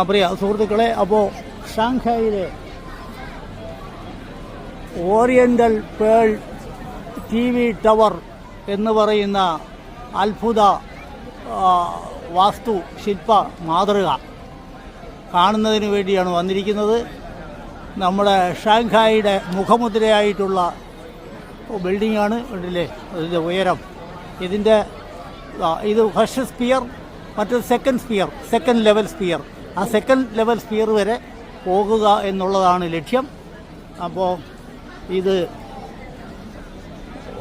പ്രിയ സുഹൃത്തുക്കളെ, അപ്പോൾ ഷാങ്ഹായിലെ oriental pearl TV tower എന്ന് പറയുന്ന അത്ഭുത വാസ്തു ശില്പ മാതൃക കാണുന്നതിന് വേണ്ടിയാണ് വന്നിരിക്കുന്നത്. നമ്മുടെ ഷാങ്ഹായിയുടെ മുഖമുദ്രയായിട്ടുള്ള ബിൽഡിങ്ങാണ്. കണ്ടില്ലേ അതിൻ്റെ ഉയരം. ഇത് ഫസ്റ്റ് സ്പിയർ, മറ്റൊരു സെക്കൻഡ് ലെവൽ സ്പിയർ. ആ സെക്കൻഡ് ലെവൽ സ്പിയർ വരെ പോകുക എന്നുള്ളതാണ് ലക്ഷ്യം. അപ്പോൾ ഇത്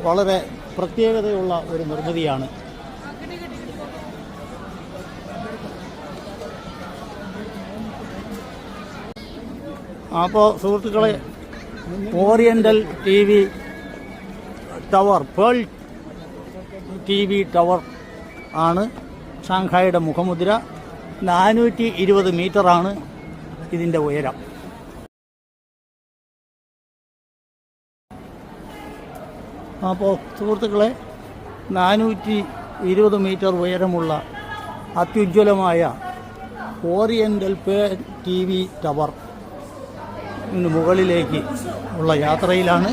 വളരെ പ്രത്യേകതയുള്ള ഒരു നിർമ്മിതിയാണ്. അപ്പോൾ സുഹൃത്തുക്കളെ, oriental TV tower, pearl TV tower ആണ് ഷാങ്ഹായിയുടെ മുഖമുദ്ര. 420 മീറ്ററാണ് ഇതിൻ്റെ ഉയരം. അപ്പോൾ സുഹൃത്തുക്കളെ, 420 മീറ്റർ ഉയരമുള്ള അത്യുജ്വലമായ ഓറിയന്റൽ പേൾ TV ടവർ മുകളിലേക്ക് ഉള്ള യാത്രയിലാണ്.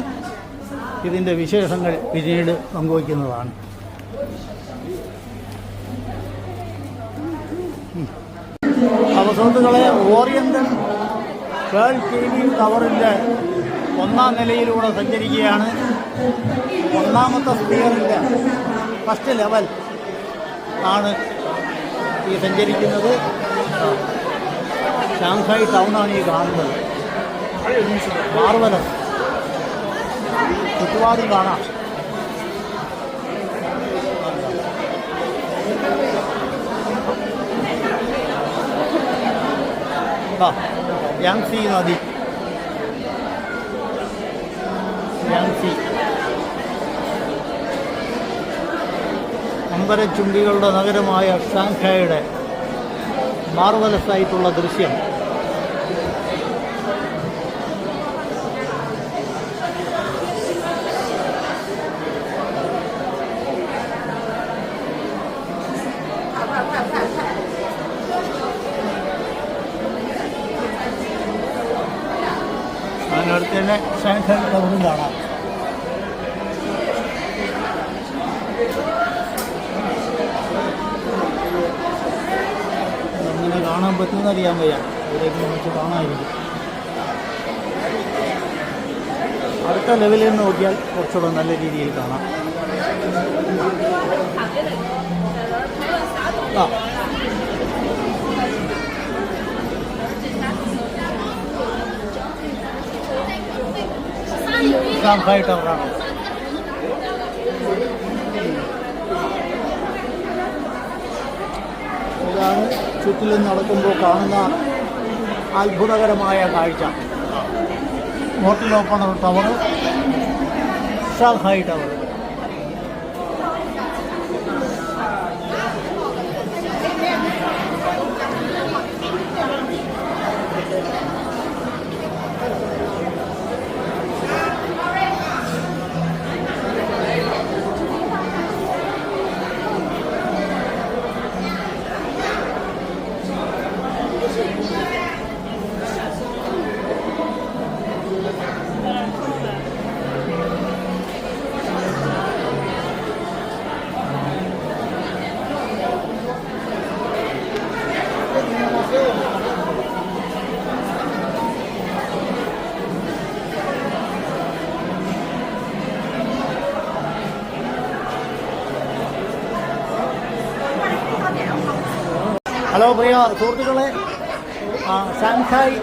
ഇതിൻ്റെ വിശേഷങ്ങൾ പിന്നീട് പങ്കുവയ്ക്കുന്നതാണ്. അപ്പോൾ സുഹൃത്തുക്കളെ, ഓറിയന്റൽ പേൾ TV ടവറിൻ്റെ 1ാം നിലയിലൂടെ സഞ്ചരിക്കുകയാണ്. 1ാമത്തെ സ്പിയറിൻ്റെ ഫസ്റ്റ് ലെവൽ ആണ് ഈ സഞ്ചരിക്കുന്നത്. ഷാങ്ഹായ് ടൗണാണ് ഈ കാണുന്നത്. മാർവലസ്, ചുറ്റുപാടും കാണാം. യാങ്സി നദി, യാങ്സി. അമ്പരച്ചുംബികളുടെ നഗരമായ ഷാങ്ഹായുടെ മാർവലസ് ആയിട്ടുള്ള ദൃശ്യം. അതിനടുത്ത് തന്നെ ഷാങ്ഹായ് ടവറും കാണാം. അങ്ങനെ കാണാൻ പറ്റുമെന്ന് അറിയാൻ വയ്യ. ഇവിടേക്ക് നമുക്ക് കാണാമായിരിക്കും. അടുത്ത ലെവലിൽ നിന്ന് നോക്കിയാൽ കുറച്ചുകൂടെ നല്ല രീതിയിൽ കാണാം. ഷാങ്ഹായ് ടവറാണ്. ഇതാണ് ചുറ്റിലും നടക്കുമ്പോൾ കാണുന്ന അത്ഭുതകരമായ കാഴ്ച. Hotel opener tower, Shanghai tower. Hello പ്രിയ സുഹൃത്തുക്കളെ, Shanghai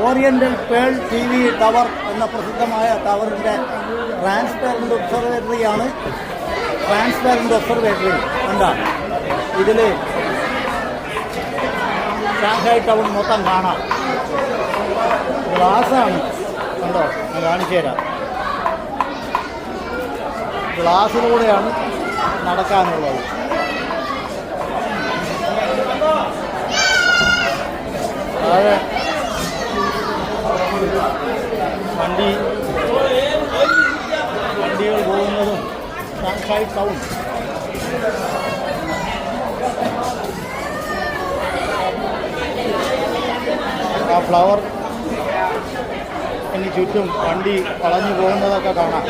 oriental pearl TV tower എന്ന പ്രസിദ്ധമായ ടവറിൻ്റെ ട്രാൻസ്പാരൻ്റ് ഒബ്സർവേറ്ററിയാണ്. ട്രാൻസ്പാരൻ്റ് ഒബ്സർവേറ്ററി കണ്ടാ, ഇതിൽ ഷാങ്ഹായ് ടവർ മൊത്തം കാണാം. ഗ്ലാസ്സാണ്, കണ്ടോ, ഞാൻ കാണിച്ചു തരാം. ഗ്ലാസ്സിലൂടെയാണ് നടക്കാനുള്ളത്. താഴെ വണ്ടികൾ പോകുന്നതും ഷാങ്ഹായ് ടൗൺ. ഫ്ലവർ ഇനി ചുറ്റും വണ്ടി വളഞ്ഞു പോകുന്നതൊക്കെ കാണാം.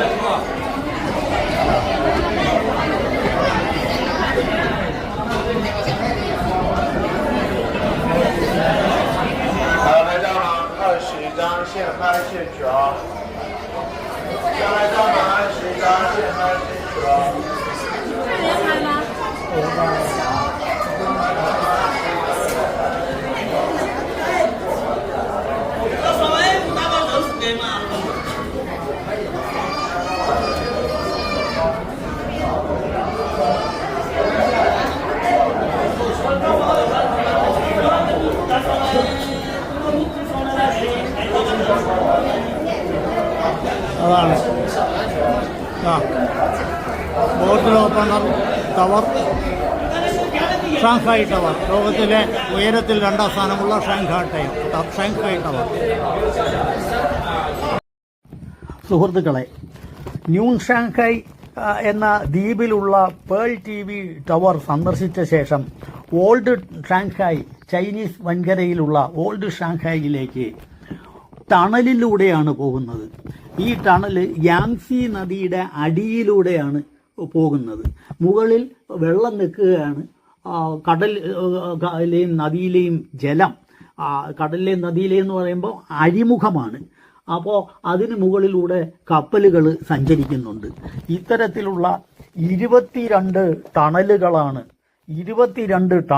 അതാണ് ബോട്ടിൽ ഓപ്പണർ ടവർ, ഷാങ്ഹായ് ടവർ, ലോകത്തിലെ ഉയരത്തിൽ 2ാം സ്ഥാനമുള്ള ഷാങ്ഹായ് ടവർ. സുഹൃത്തുക്കളെ, ന്യൂ ഷാങ്ഹായ് എന്ന ദ്വീപിലുള്ള പേൾ TV ടവർ സന്ദർശിച്ച ശേഷം ഓൾഡ് ഷാങ്ഹായ്, ചൈനീസ് വൻകരയിലുള്ള ഓൾഡ് ഷാങ്ഹായിലേക്ക് ടണലിലൂടെയാണ് പോകുന്നത്. ഈ ടണൽ യാങ്സി നദിയുടെ അടിയിലൂടെയാണ് പോകുന്നത്. മുകളിൽ വെള്ളം നിൽക്കുകയാണ്. കടലിലെയും നദിയിലെയും ജലം, കടലിലെയും നദിയിലെയും എന്ന് പറയുമ്പോൾ അഴിമുഖമാണ്. അപ്പോൾ അതിന് മുകളിലൂടെ കപ്പലുകൾ സഞ്ചരിക്കുന്നുണ്ട്. ഇത്തരത്തിലുള്ള 22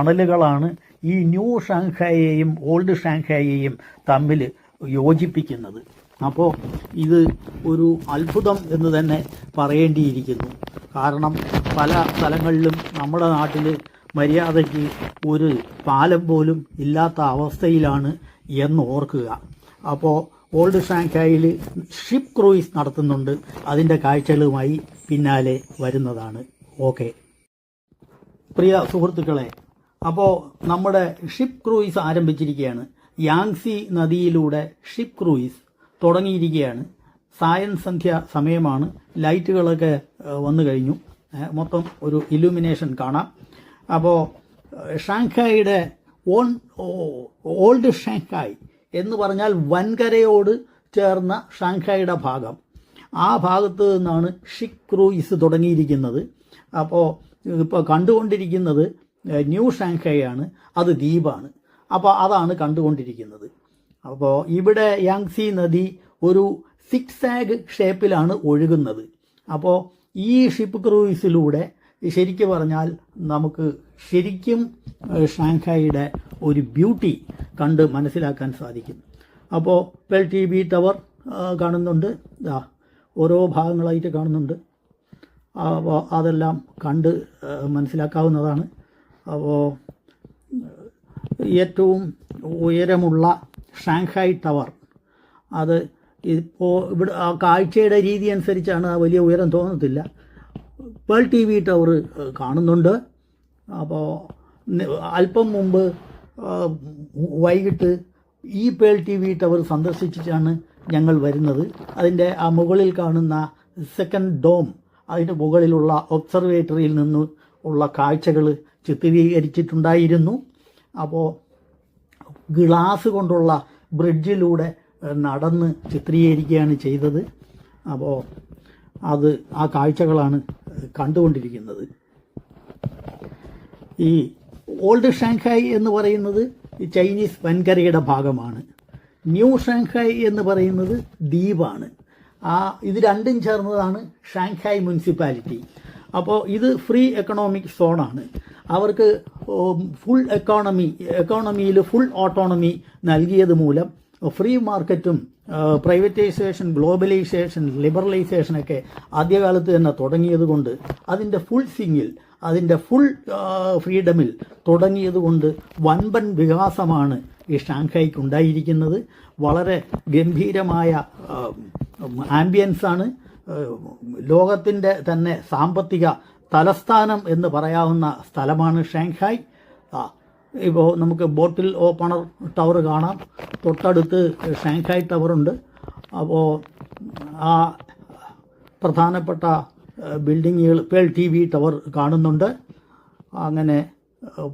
ടണലുകളാണ് ഈ ന്യൂ ഷാങ്ഹായിയെയും ഓൾഡ് ഷാങ്ഹായിയെയും തമ്മിൽ യോജിപ്പിക്കുന്നത്. അപ്പോൾ ഇത് ഒരു അത്ഭുതം എന്ന് തന്നെ പറയേണ്ടിയിരിക്കുന്നു. കാരണം പല സ്ഥലങ്ങളിലും നമ്മുടെ നാട്ടിൽ മര്യാദയ്ക്ക് ഒരു പാലം പോലും ഇല്ലാത്ത അവസ്ഥയിലാണ് എന്ന് ഓർക്കുക. അപ്പോൾ ഓൾഡ് ഷാങ്ഹായിൽ ഷിപ്പ് ക്രൂയിസ് നടത്തുന്നുണ്ട്. അതിൻ്റെ കാഴ്ചകളുമായി പിന്നാലെ വരുന്നതാണ്. ഓക്കെ പ്രിയ സുഹൃത്തുക്കളെ, അപ്പോൾ നമ്മുടെ ഷിപ്പ് ക്രൂയിസ് ആരംഭിച്ചിരിക്കുകയാണ്. യാങ്സി നദിയിലൂടെ ഷിപ്പ് ക്രൂയിസ് തുടങ്ങിയിരിക്കുകയാണ്. സായൻ സന്ധ്യ സമയമാണ്. ലൈറ്റുകളൊക്കെ വന്നു കഴിഞ്ഞു. മൊത്തം ഒരു ഇലുമിനേഷൻ കാണാം. അപ്പോൾ ഷാങ്ഹായിയുടെ ഓൾഡ് ഷാങ്ഹായ് എന്ന് പറഞ്ഞാൽ വൻകരയോട് ചേർന്ന ഷാങ്ഹായിയുടെ ഭാഗം, ആ ഭാഗത്ത് നിന്നാണ് ഷിപ്പ് ക്രൂയിസ് തുടങ്ങിയിരിക്കുന്നത്. അപ്പോൾ ഇപ്പോൾ കണ്ടുകൊണ്ടിരിക്കുന്നത് ന്യൂ ഷാങ്ഹായ് ആണ്, അത് ദ്വീപാണ്. അപ്പോൾ അതാണ് കണ്ടുകൊണ്ടിരിക്കുന്നത്. അപ്പോൾ ഇവിടെ യാങ്സി നദി ഒരു സിക്സാഗ് ഷേപ്പിലാണ് ഒഴുകുന്നത്. അപ്പോൾ ഈ ഷിപ്പ് ക്രൂയിസിലൂടെ ശരിക്കും പറഞ്ഞാൽ നമുക്ക് ശരിക്കും ഷാങ്ഹായിയുടെ ഒരു ബ്യൂട്ടി കണ്ട് മനസ്സിലാക്കാൻ സാധിക്കും. അപ്പോൾ പേൾ TV ടവർ കാണുന്നുണ്ട്, ഓരോ ഭാഗങ്ങളായിട്ട് കാണുന്നുണ്ട്. അപ്പോൾ അതെല്ലാം കണ്ട് മനസ്സിലാക്കാവുന്നതാണ്. അപ്പോൾ ഏറ്റവും ഉയരമുള്ള ഷാങ്ഹായ് ടവർ, അത് ഇപ്പോൾ ഇവിടെ ആ കാഴ്ചയുടെ രീതി അനുസരിച്ചാണ് ആ വലിയ ഉയരം തോന്നത്തില്ല. പേൾ TV ടവർ കാണുന്നുണ്ട്. അപ്പോൾ അല്പം മുമ്പ് വൈകിട്ട് ഈ പേൾ TV ടവർ സന്ദർശിച്ചിട്ടാണ് ഞങ്ങൾ വരുന്നത്. അതിൻ്റെ ആ മുകളിൽ കാണുന്ന സെക്കൻഡ് ഡോം, അതിൻ്റെ മുകളിലുള്ള ഒബ്സർവേറ്ററിയിൽ നിന്ന് ഉള്ള കാഴ്ചകൾ ചിത്രീകരിച്ചിട്ടുണ്ടായിരുന്നു. അപ്പോൾ ഗ്ലാസ് കൊണ്ടുള്ള ബ്രിഡ്ജിലൂടെ നടന്ന് ചിത്രീകരിക്കുകയാണ് ചെയ്തത്. അപ്പോൾ അത് ആ കാഴ്ചകളാണ് കണ്ടുകൊണ്ടിരിക്കുന്നത്. ഈ ഓൾഡ് ഷാങ്ഹായ് എന്ന് പറയുന്നത് ചൈനീസ് വൻകരയുടെ ഭാഗമാണ്. ന്യൂ ഷാങ്ഹായ് എന്ന് പറയുന്നത് ദ്വീപാണ്. ഇത് രണ്ടും ചേർന്നതാണ് ഷാങ്ഹായ് മുനിസിപ്പാലിറ്റി. അപ്പോൾ ഇത് ഫ്രീ എക്കണോമിക് സോണാണ്. അവർക്ക് ഫുൾ എക്കോണമിയിൽ ഫുൾ ഓട്ടോണമി നൽകിയത് മൂലം ഫ്രീ മാർക്കറ്റും പ്രൈവറ്റൈസേഷൻ, ഗ്ലോബലൈസേഷൻ, ലിബറലൈസേഷനൊക്കെ ആദ്യകാലത്ത് തന്നെ തുടങ്ങിയത് കൊണ്ട് അതിൻ്റെ ഫുൾ സ്വിങ്ങിൽ, അതിൻ്റെ ഫുൾ ഫ്രീഡമിൽ തുടങ്ങിയത് കൊണ്ട് വൻപൻ വികാസമാണ് ഈ ഷാങ്ഹായിക്ക് ഉണ്ടായിരിക്കുന്നത്. വളരെ ഗംഭീരമായ ആംബിയൻസാണ്. ലോകത്തിൻ്റെ തന്നെ സാമ്പത്തിക തലസ്ഥാനം എന്ന് പറയാവുന്ന സ്ഥലമാണ് ഷാങ്ഹായ്. ഇപ്പോൾ നമുക്ക് ബോട്ടിൽ ഓപ്പണർ ടവർ കാണാം, തൊട്ടടുത്ത് ഷാങ്ഹായ് ടവറുണ്ട്. അപ്പോൾ ആ പ്രധാനപ്പെട്ട ബിൽഡിങ്ങുകൾ പേൾ TV ടവർ കാണുന്നുണ്ട്. അങ്ങനെ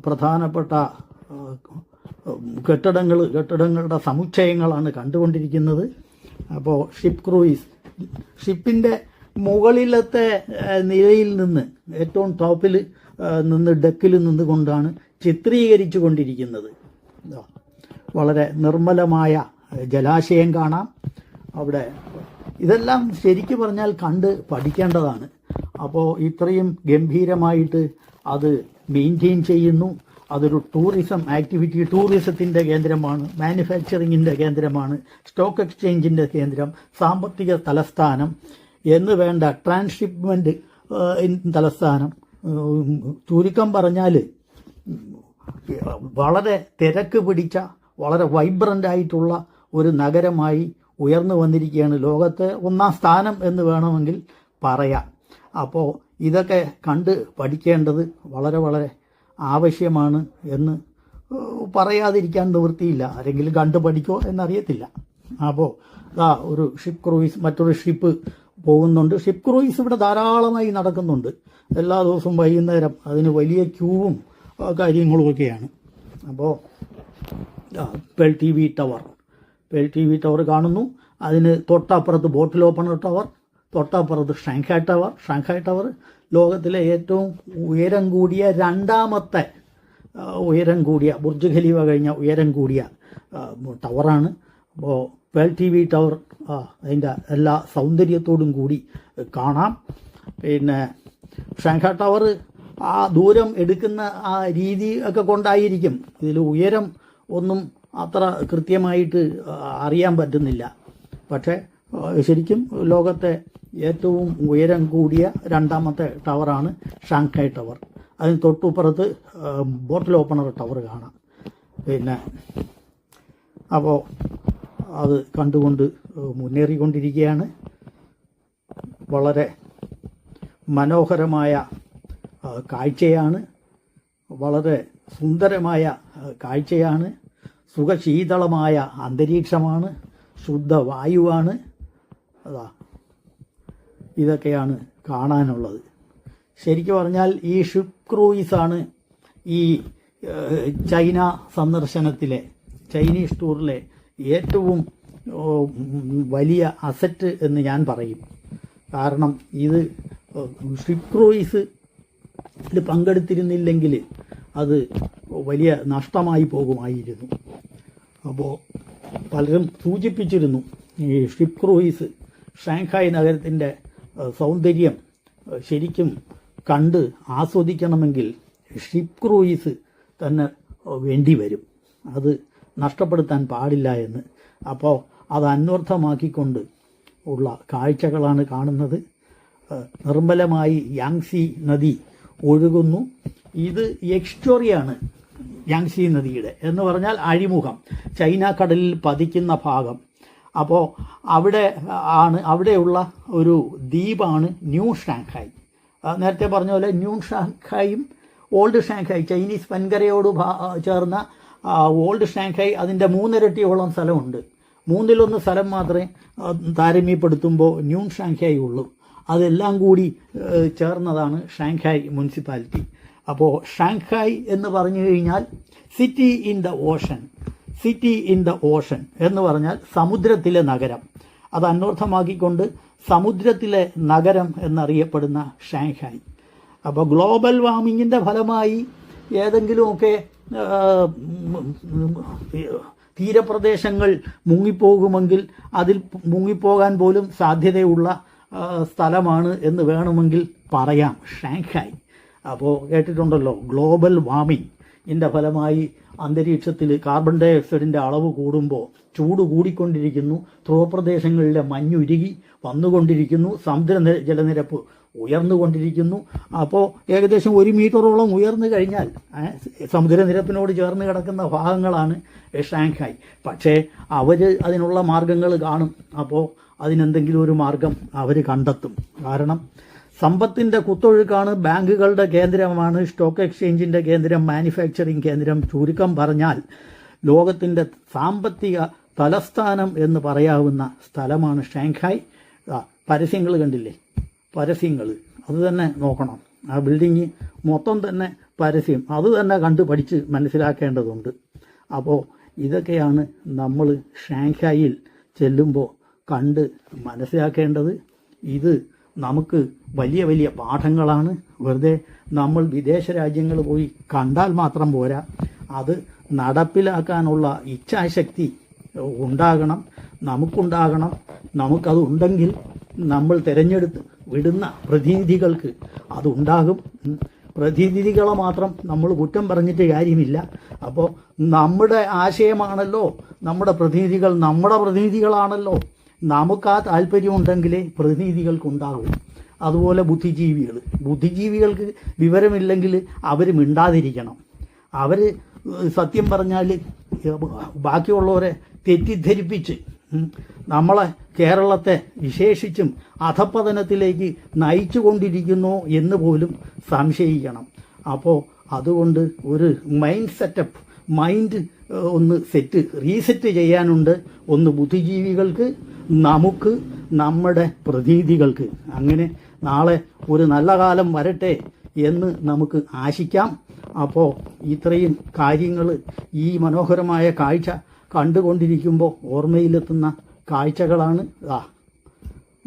പ്രധാനപ്പെട്ട കെട്ടിടങ്ങളുടെ സമുച്ചയങ്ങളാണ് കണ്ടുകൊണ്ടിരിക്കുന്നത്. അപ്പോൾ ഷിപ്പിൻ്റെ മുകളിലത്തെ നിലയിൽ നിന്ന് ഏറ്റവും ടോപ്പിൽ നിന്ന് ഡെക്കിൽ നിന്നുകൊണ്ടാണ് ചിത്രീകരിച്ചു കൊണ്ടിരിക്കുന്നത്. വളരെ നിർമ്മലമായ ജലാശയം കാണാം അവിടെ. ഇതെല്ലാം ശരിക്കു പറഞ്ഞാൽ കണ്ട് പഠിക്കേണ്ടതാണ്. അപ്പോൾ ഇത്രയും ഗംഭീരമായിട്ട് അത് മെയിൻറ്റെയിൻ ചെയ്യുന്നു. അതൊരു ടൂറിസത്തിൻ്റെ കേന്ദ്രമാണ്, മാനുഫാക്ചറിങ്ങിൻ്റെ കേന്ദ്രമാണ്, സ്റ്റോക്ക് എക്സ്ചേഞ്ചിൻ്റെ കേന്ദ്രം, സാമ്പത്തിക തലസ്ഥാനം എന്ന് വേണ്ട, ട്രാൻസ്ഷിപ്മെൻറ്റ് തലസ്ഥാനം. ചുരുക്കം പറഞ്ഞാൽ വളരെ തിരക്ക് പിടിച്ച വളരെ വൈബ്രൻ്റ് ആയിട്ടുള്ള ഒരു നഗരമായി ഉയർന്നു വന്നിരിക്കുകയാണ്. ലോകത്തെ ഒന്നാം സ്ഥാനം എന്ന് വേണമെങ്കിൽ പറയാം. അപ്പോൾ ഇതൊക്കെ കണ്ട് പഠിക്കേണ്ടത് വളരെ വളരെ ആവശ്യമാണ് എന്ന് പറയാതിരിക്കാൻ നിവൃത്തിയില്ല. ആരെങ്കിലും കണ്ടു പഠിക്കോ എന്നറിയത്തില്ല. അപ്പോൾ ഒരു ഷിപ്പ് ക്രൂയിസ്, മറ്റൊരു ഷിപ്പ് പോകുന്നുണ്ട്. ഷിപ്പ് ക്രൂയിസ് ഇവിടെ ധാരാളമായി നടക്കുന്നുണ്ട്. എല്ലാ ദിവസവും വൈകുന്നേരം അതിന് വലിയ ക്യൂവും കാര്യങ്ങളുമൊക്കെയാണ്. അപ്പോൾ പേൾ ടി വി ടവർ കാണുന്നു. അതിന് തൊട്ടപ്പുറത്ത് ബോട്ടിൽ ഓപ്പണർ ടവർ, തൊട്ടപ്പുറത്ത് ഷാങ്ഹായ് ടവർ ലോകത്തിലെ ഏറ്റവും ഉയരം കൂടിയ രണ്ടാമത്തെ ബുർജ് ഖലീഫ കഴിഞ്ഞ ഉയരം കൂടിയ ടവറാണ്. അപ്പോൾ പേൾ ടി വി ടവർ അതിൻ്റെ എല്ലാ സൗന്ദര്യത്തോടും കൂടി കാണാം. പിന്നെ ഷാങ്ഹായ് ടവർ ആ ദൂരം എടുക്കുന്ന ആ രീതി ഒക്കെ കൊണ്ടായിരിക്കും ഇതിൽ ഉയരം ഒന്നും അത്ര കൃത്യമായിട്ട് അറിയാൻ പറ്റുന്നില്ല. പക്ഷേ ശരിക്കും ലോകത്തെ ഏറ്റവും ഉയരം കൂടിയ രണ്ടാമത്തെ ടവറാണ് ഷാങ്ഹായ് ടവർ. അതിന് തൊട്ടുപുറത്ത് ബോട്ടിൽ ഓപ്പണർ ടവർ കാണാം. പിന്നെ അപ്പോൾ അത് കണ്ടുകൊണ്ട് മുന്നേറിക്കൊണ്ടിരിക്കുകയാണ്. വളരെ മനോഹരമായ കാഴ്ചയാണ്, വളരെ സുന്ദരമായ കാഴ്ചയാണ്, സുഖശീതളമായ അന്തരീക്ഷമാണ്, ശുദ്ധവായുവാണ്. ഇതൊക്കെയാണ് കാണാനുള്ളത്. ശരിക്കും പറഞ്ഞാൽ ഈ ഷിപ്പ് ക്രൂയിസാണ് ഈ ചൈന സന്ദർശനത്തിലെ, ചൈനീസ് ടൂറിലെ ഏറ്റവും വലിയ അസറ്റ് എന്ന് ഞാൻ പറയും. കാരണം ഇത് ഷിപ്പ് ക്രൂയിസിൽ പങ്കെടുത്തിരുന്നില്ലെങ്കിൽ അത് വലിയ നഷ്ടമായി പോകുമായിരുന്നു. അപ്പോൾ പലരും സൂചിപ്പിച്ചിരുന്നു ഈ ഷിപ്പ് ക്രൂയിസ് ഷാങ്ഹായ് നഗരത്തിൻ്റെ സൗന്ദര്യം ശരിക്കും കണ്ട് ആസ്വദിക്കണമെങ്കിൽ ഷിപ്പ് ക്രൂയിസ് തന്നെ വേണ്ടി വരും, അത് നഷ്ടപ്പെടുത്താൻ പാടില്ല എന്ന്. അപ്പോൾ അത് അന്വർത്ഥമാക്കിക്കൊണ്ട് ഉള്ള കാഴ്ചകളാണ് കാണുന്നത്. നിർമ്മലമായി യാങ്സി നദി ഒഴുകുന്നു. ഇത് എക്സ്റ്റോറിയാണ് യാങ്സി നദിയുടെ എന്ന് പറഞ്ഞാൽ അഴിമുഖം, ചൈന കടലിൽ പതിക്കുന്ന ഭാഗം. അപ്പോൾ അവിടെയുള്ള ഒരു ദ്വീപാണ് ന്യൂ ഷാങ്ഹായ്. നേരത്തെ പറഞ്ഞ പോലെ ന്യൂ ഷാങ്ഹായും ഓൾഡ് ഷാങ്ഹായ്, ചൈനീസ് വൻകരയോട് ചേർന്ന ഓൾഡ് ഷാങ്ഹായ് അതിൻ്റെ 3 ഇരട്ടിയോളം സ്ഥലമുണ്ട്. 1/3 സ്ഥലം മാത്രമേ താരതമ്യപ്പെടുത്തുമ്പോൾ ന്യൂ ഷാങ്ഹായ് ഉള്ളൂ. അതെല്ലാം കൂടി ചേർന്നതാണ് ഷാങ്ഹായ് മുനിസിപ്പാലിറ്റി. അപ്പോൾ ഷാങ്ഹായ് എന്ന് പറഞ്ഞു കഴിഞ്ഞാൽ സിറ്റി ഇൻ ദ ഓഷൻ എന്ന് പറഞ്ഞാൽ സമുദ്രത്തിലെ നഗരം. അത് അന്വർത്ഥമാക്കിക്കൊണ്ട് സമുദ്രത്തിലെ നഗരം എന്നറിയപ്പെടുന്ന ഷാങ്ഹായ്. അപ്പോൾ ഗ്ലോബൽ വാർമിങ്ങിൻ്റെ ഫലമായി ഏതെങ്കിലുമൊക്കെ തീരപ്രദേശങ്ങൾ മുങ്ങിപ്പോകുമെങ്കിൽ അതിൽ മുങ്ങിപ്പോകാൻ പോലും സാധ്യതയുള്ള സ്ഥലമാണ് എന്ന് വേണമെങ്കിൽ പറയാം ഷാങ്ഹായ്. അപ്പോൾ കേട്ടിട്ടുണ്ടല്ലോ, ഗ്ലോബൽ വാർമിങ്ങിൻ്റെ ഫലമായി അന്തരീക്ഷത്തിൽ കാർബൺ ഡൈ ഓക്സൈഡിൻ്റെ അളവ് കൂടുമ്പോൾ ചൂട് കൂടിക്കൊണ്ടിരിക്കുന്നു, ധ്രുവപ്രദേശങ്ങളിലെ മഞ്ഞുരുകി വന്നുകൊണ്ടിരിക്കുന്നു, സമുദ്ര ജലനിരപ്പ് ഉയർന്നുകൊണ്ടിരിക്കുന്നു. അപ്പോൾ ഏകദേശം 1 മീറ്ററോളം ഉയർന്നു കഴിഞ്ഞാൽ സമുദ്രനിരപ്പിനോട് ചേർന്ന് കിടക്കുന്ന ഭാഗങ്ങളാണ് ഷാങ്ഹായ്. പക്ഷേ അവർ അതിനുള്ള മാർഗങ്ങൾ കാണും. അപ്പോൾ അതിനെന്തെങ്കിലും ഒരു മാർഗം അവർ കണ്ടെത്തും. കാരണം സമ്പത്തിൻ്റെ കുത്തൊഴുക്കാണ്, ബാങ്കുകളുടെ കേന്ദ്രമാണ്, സ്റ്റോക്ക് എക്സ്ചേഞ്ചിൻ്റെ കേന്ദ്രം, മാനുഫാക്ചറിങ് കേന്ദ്രം. ചുരുക്കം പറഞ്ഞാൽ ലോകത്തിൻ്റെ സാമ്പത്തിക തലസ്ഥാനം എന്ന് പറയാവുന്ന സ്ഥലമാണ് ഷാങ്ഹായ്. പരസ്യങ്ങൾ കണ്ടില്ലേ, പരസ്യങ്ങൾ അത് തന്നെ നോക്കണം. ആ ബിൽഡിങ് മൊത്തം തന്നെ പരസ്യം, അത് തന്നെ കണ്ട് പഠിച്ച് മനസ്സിലാക്കേണ്ടതുണ്ട്. അപ്പോൾ ഇതൊക്കെയാണ് നമ്മൾ ഷാങ്ഹായിൽ ചെല്ലുമ്പോൾ കണ്ട് മനസ്സിലാക്കേണ്ടത്. ഇത് നമുക്ക് വലിയ വലിയ പാഠങ്ങളാണ്. വെറുതെ നമ്മൾ വിദേശ രാജ്യങ്ങൾ പോയി കണ്ടാൽ മാത്രം പോരാ, അത് നടപ്പിലാക്കാനുള്ള ഇച്ഛാശക്തി ഉണ്ടാകണം, നമുക്കുണ്ടാകണം. നമുക്കത് ഉണ്ടെങ്കിൽ നമ്മൾ തിരഞ്ഞെടുത്ത് വിടുന്ന പ്രതിനിധികൾക്ക് അതുണ്ടാകും. പ്രതിനിധികളെ മാത്രം നമ്മൾ കുറ്റം പറഞ്ഞിട്ട് കാര്യമില്ല. അപ്പോൾ നമ്മുടെ ആശയമാണല്ലോ നമ്മുടെ പ്രതിനിധികൾ, നമ്മുടെ പ്രതിനിധികളാണല്ലോ. നമുക്ക് ആ താല്പര്യമുണ്ടെങ്കിലേ പ്രതിനിധികൾക്കുണ്ടാകും. അതുപോലെ ബുദ്ധിജീവികൾക്ക് വിവരമില്ലെങ്കിൽ അവർ മിണ്ടാതിരിക്കണം. അവർ സത്യം പറഞ്ഞാൽ ബാക്കിയുള്ളവരെ തെറ്റിദ്ധരിപ്പിച്ച് നമ്മളെ കേരളത്തെ വിശേഷിച്ചും അധപ്പതനത്തിലേക്ക് നയിച്ചു കൊണ്ടിരിക്കുന്നു എന്ന് പോലും സംശയിക്കണം. അപ്പോൾ അതുകൊണ്ട് ഒരു മൈൻഡ് ഒന്ന് റീസെറ്റ് ചെയ്യാനുണ്ട്. ഒന്ന് ബുദ്ധിജീവികൾക്ക്, നമുക്ക്, നമ്മുടെ പ്രതിനിധികൾക്ക്. അങ്ങനെ നാളെ ഒരു നല്ല കാലം വരട്ടെ എന്ന് നമുക്ക് ആശിക്കാം. അപ്പോൾ ഇത്രയും കാര്യങ്ങൾ ഈ മനോഹരമായ കാഴ്ച കണ്ടുകൊണ്ടിരിക്കുമ്പോൾ ഓർമ്മയിലെത്തുന്ന കാഴ്ചകളാണ്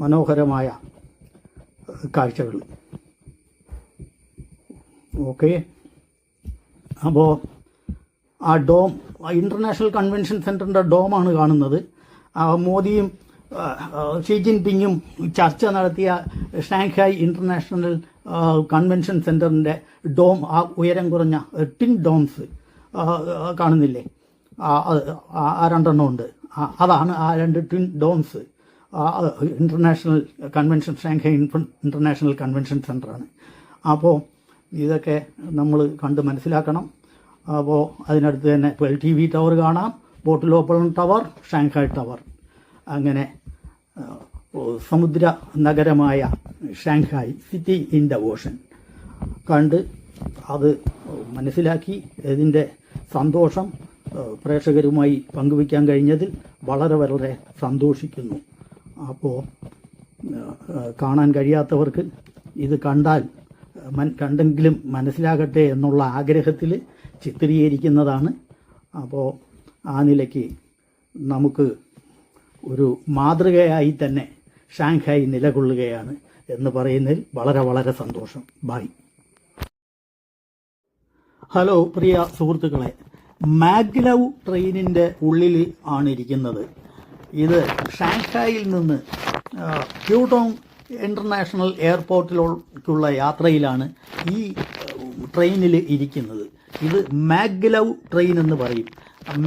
മനോഹരമായ കാഴ്ചകൾ. ഓക്കെ, അപ്പോൾ ആ ഡോം, ഇൻ്റർനാഷണൽ കൺവെൻഷൻ സെൻറ്ററിൻ്റെ ഡോമാണ് കാണുന്നത്. മോദിയും ഷീ ജിൻപിങ്ങും ചർച്ച നടത്തിയ ഷാങ്ഹായ് ഇൻ്റർനാഷണൽ കൺവെൻഷൻ സെൻറ്ററിൻ്റെ ഡോം, ആ ഉയരം കുറഞ്ഞ ടിൻ ഡോംസ് കാണുന്നില്ലേ, ആ രണ്ടെണ്ണം ഉണ്ട്. അതാണ് ആ രണ്ട് twin domes. International convention, Shanghai international convention സെൻ്ററാണ്. അപ്പോൾ ഇതൊക്കെ നമ്മൾ കണ്ട് മനസ്സിലാക്കണം. അപ്പോൾ അതിനടുത്ത് തന്നെ പേൾ TV ടവർ കാണാം, ബോട്ടിലോപ്പൺ ടവർ, ഷാങ്ഹായ് ടവർ. അങ്ങനെ സമുദ്ര നഗരമായ Shanghai, city in the Ocean കണ്ട് അത് മനസ്സിലാക്കി ഇതിൻ്റെ സന്തോഷം പ്രേക്ഷകരുമായി പങ്കുവയ്ക്കാൻ കഴിഞ്ഞതിൽ വളരെ വളരെ സന്തോഷിക്കുന്നു. അപ്പോൾ കാണാൻ കഴിയാത്തവർക്ക് ഇത് കണ്ടെങ്കിലും മനസ്സിലാകട്ടെ എന്നുള്ള ആഗ്രഹത്തിൽ ചിത്രീകരിക്കുന്നതാണ്. അപ്പോൾ ആ നിലയ്ക്ക് നമുക്ക് ഒരു മാതൃകയായി തന്നെ ഷാങ്ഹായ് നിലകൊള്ളുകയാണ് എന്ന് പറയുന്നതിൽ വളരെ വളരെ സന്തോഷം. ബൈ. ഹലോ പ്രിയ സുഹൃത്തുക്കളെ, മാഗ്ലവ് ട്രെയിനിൻ്റെ ഉള്ളിൽ ആണ് ഇരിക്കുന്നത്. ഇത് ഷാങ്ഹായിൽ നിന്ന് പ്യൂട്ടോങ് ഇൻ്റർനാഷണൽ എയർപോർട്ടിലേക്കുള്ള യാത്രയിലാണ് ഈ ട്രെയിനിൽ ഇരിക്കുന്നത്. ഇത് മാഗ്ലവ് ട്രെയിൻ എന്ന് പറയും.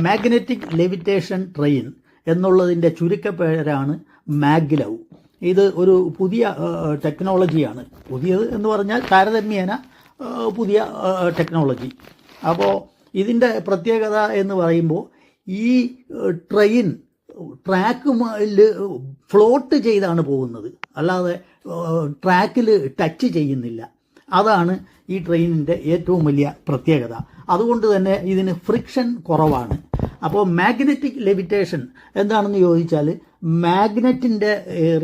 മാഗ്നറ്റിക് ലെവിറ്റേഷൻ ട്രെയിൻ എന്നുള്ളതിൻ്റെ ചുരുക്കപ്പേരാണ് മാഗ്ലവ്. ഇത് ഒരു പുതിയ ടെക്നോളജിയാണ്. പുതിയത് എന്ന് പറഞ്ഞാൽ താരതമ്യേന പുതിയ ടെക്നോളജി. അപ്പോൾ ഇതിൻ്റെ പ്രത്യേകത എന്ന് പറയുമ്പോൾ ഈ ട്രെയിൻ ട്രാക്കിൽ ഫ്ലോട്ട് ചെയ്താണ് പോകുന്നത്, അല്ലാതെ ട്രാക്കിൽ ടച്ച് ചെയ്യുന്നില്ല. അതാണ് ഈ ട്രെയിനിൻ്റെ ഏറ്റവും വലിയ പ്രത്യേകത. അതുകൊണ്ട് തന്നെ ഇതിന് ഫ്രിക്ഷൻ കുറവാണ്. അപ്പോൾ മാഗ്നറ്റിക് ലെവിറ്റേഷൻ എന്താണെന്ന് ചോദിച്ചാൽ, മാഗ്നറ്റിൻ്റെ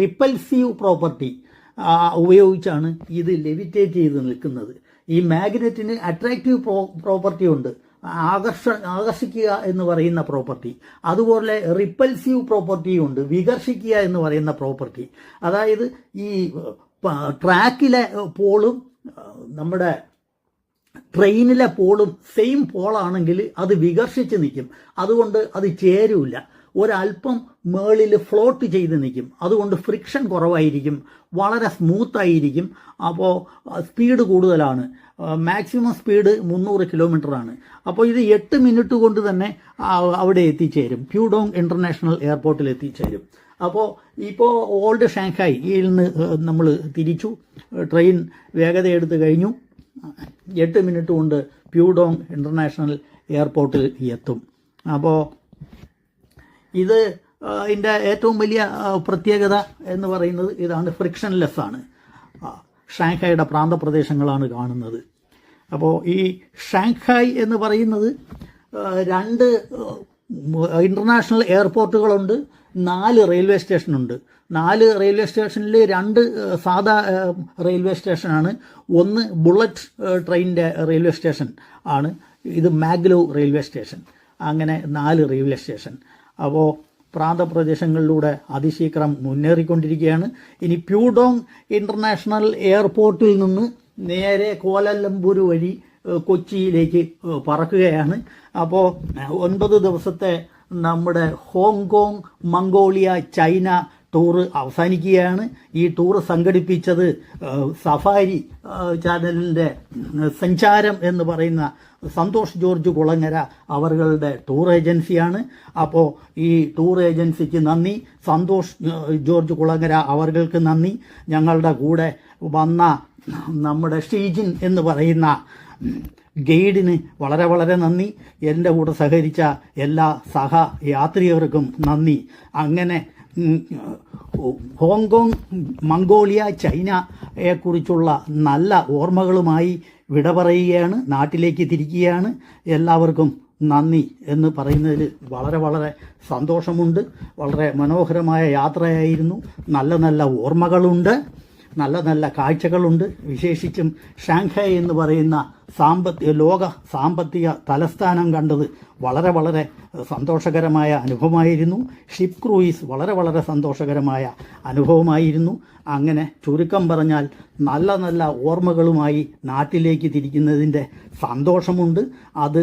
റിപ്പൽസീവ് പ്രോപ്പർട്ടി ഉപയോഗിച്ചാണ് ഇത് ലെവിറ്റേറ്റ് ചെയ്ത് നിൽക്കുന്നത്. ഈ മാഗ്നറ്റിന് അട്രാക്റ്റീവ് പ്രോപ്പർട്ടി ഉണ്ട്, ആകർഷിക്കുക എന്ന് പറയുന്ന പ്രോപ്പർട്ടി. അതുപോലെ റിപ്പൽസീവ് പ്രോപ്പർട്ടിയും ഉണ്ട്, വികർഷിക്കുക എന്ന് പറയുന്ന പ്രോപ്പർട്ടി. അതായത് ഈ ട്രാക്കിലെ പോളും നമ്മുടെ ട്രെയിനിലെ പോളും സെയിം പോളാണെങ്കിൽ അത് വികർഷിച്ച് നിൽക്കും. അതുകൊണ്ട് അത് ചേരൂല, ഒരല്പം മേളിൽ ഫ്ലോട്ട് ചെയ്ത് നിൽക്കും. അതുകൊണ്ട് ഫ്രിക്ഷൻ കുറവായിരിക്കും, വളരെ സ്മൂത്തായിരിക്കും. അപ്പോൾ സ്പീഡ് കൂടുതലാണ്. മാക്സിമം സ്പീഡ് 300 കിലോമീറ്ററാണ്. അപ്പോൾ ഇത് 8 മിനിറ്റ് കൊണ്ട് തന്നെ അവിടെ എത്തിച്ചേരും, പ്യൂഡോങ് ഇൻ്റർനാഷണൽ എയർപോർട്ടിൽ എത്തിച്ചേരും. അപ്പോൾ ഇപ്പോൾ ഓൾഡ് ഷാങ്ഹായിൽ നിന്ന് നമ്മൾ തിരിച്ചു, ട്രെയിൻ വേഗത എടുത്ത് കഴിഞ്ഞു. 8 മിനിറ്റ് കൊണ്ട് പ്യൂഡോങ് ഇൻ്റർനാഷണൽ എയർപോർട്ടിൽ എത്തും. അപ്പോൾ ഇത് ഇതിൻ്റെ ഏറ്റവും വലിയ പ്രത്യേകത എന്ന് പറയുന്നത് ഇതാണ്, ഫ്രിക്ഷൻലെസ് ആണ്. ഷാങ്ഹായുടെ പ്രാന്തപ്രദേശങ്ങളാണ് കാണുന്നത്. അപ്പോൾ ഈ ഷാങ്ഹായ് എന്ന് പറയുന്നത് 2 ഇൻ്റർനാഷണൽ എയർപോർട്ടുകളുണ്ട്, 4 റെയിൽവേ സ്റ്റേഷനുണ്ട്. 4 റെയിൽവേ സ്റ്റേഷനിൽ 2 സാധാ റെയിൽവേ സ്റ്റേഷനാണ്. ഒന്ന് ബുള്ളറ്റ് ട്രെയിനിൻ്റെ റെയിൽവേ സ്റ്റേഷൻ ആണ്, ഇത് മാഗ്ലവ് റെയിൽവേ സ്റ്റേഷൻ. അങ്ങനെ 4 റെയിൽവേ സ്റ്റേഷൻ. അപ്പോൾ പ്രാന്തപ്രദേശങ്ങളിലൂടെ അതിശീഘ്രം മുന്നേറിക്കൊണ്ടിരിക്കുകയാണ്. ഇനി പ്യൂഡോങ് ഇൻ്റർനാഷണൽ എയർപോർട്ടിൽ നിന്ന് നേരെ കോലാലംപൂർ വഴി കൊച്ചിയിലേക്ക് പറക്കുകയാണ്. അപ്പോൾ 9 ദിവസത്തെ നമ്മുടെ ഹോങ്കോങ്, മംഗോളിയ, ചൈന ടൂറ് അവസാനിക്കുകയാണ്. ഈ ടൂറ് സംഘടിപ്പിച്ചത് സഫാരി ചാനലിൻ്റെ സഞ്ചാരം എന്ന് പറയുന്ന സന്തോഷ് ജോർജ് കുളങ്ങര അവരുടെ ടൂർ ഏജൻസിയാണ്. അപ്പോൾ ഈ ടൂർ ഏജൻസിക്ക് നന്ദി, സന്തോഷ് ജോർജ് കുളങ്ങര അവർക്ക് നന്ദി. ഞങ്ങളുടെ കൂടെ വന്ന നമ്മുടെ ഷീജിൻ എന്ന് പറയുന്ന ഗൈഡിന് വളരെ വളരെ നന്ദി. എൻ്റെ കൂടെ സഹകരിച്ച എല്ലാ സഹയാത്രികർക്കും നന്ദി. അങ്ങനെ ഹോങ്കോങ്, മംഗോളിയ, ചൈനയെക്കുറിച്ചുള്ള നല്ല ഓർമ്മകളുമായി വിട പറയുകയാണ്, നാട്ടിലേക്ക് തിരിക്കുകയാണ്. എല്ലാവർക്കും നന്ദി എന്ന് പറയുന്നതിൽ വളരെ വളരെ സന്തോഷമുണ്ട്. വളരെ മനോഹരമായ യാത്രയായിരുന്നു. നല്ല നല്ല ഓർമ്മകളുണ്ട്, നല്ല നല്ല കാഴ്ചകളുണ്ട്. വിശേഷിച്ചും ഷാങ്ഹായ് എന്ന് പറയുന്ന ലോക സാമ്പത്തിക തലസ്ഥാനം കണ്ടത് വളരെ വളരെ സന്തോഷകരമായ അനുഭവമായിരുന്നു. ഷിപ്പ് ക്രൂയിസ് വളരെ വളരെ സന്തോഷകരമായ അനുഭവമായിരുന്നു. അങ്ങനെ ചുരുക്കം പറഞ്ഞാൽ നല്ല നല്ല ഓർമ്മകളുമായി നാട്ടിലേക്ക് തിരിക്കുന്നതിൻ്റെ സന്തോഷമുണ്ട്. അത്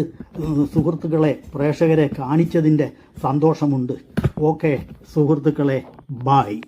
സുഹൃത്തുക്കളെ, പ്രേക്ഷകരെ കാണിച്ചതിൻ്റെ സന്തോഷമുണ്ട്. ഓക്കെ സുഹൃത്തുക്കളെ, ബായ്.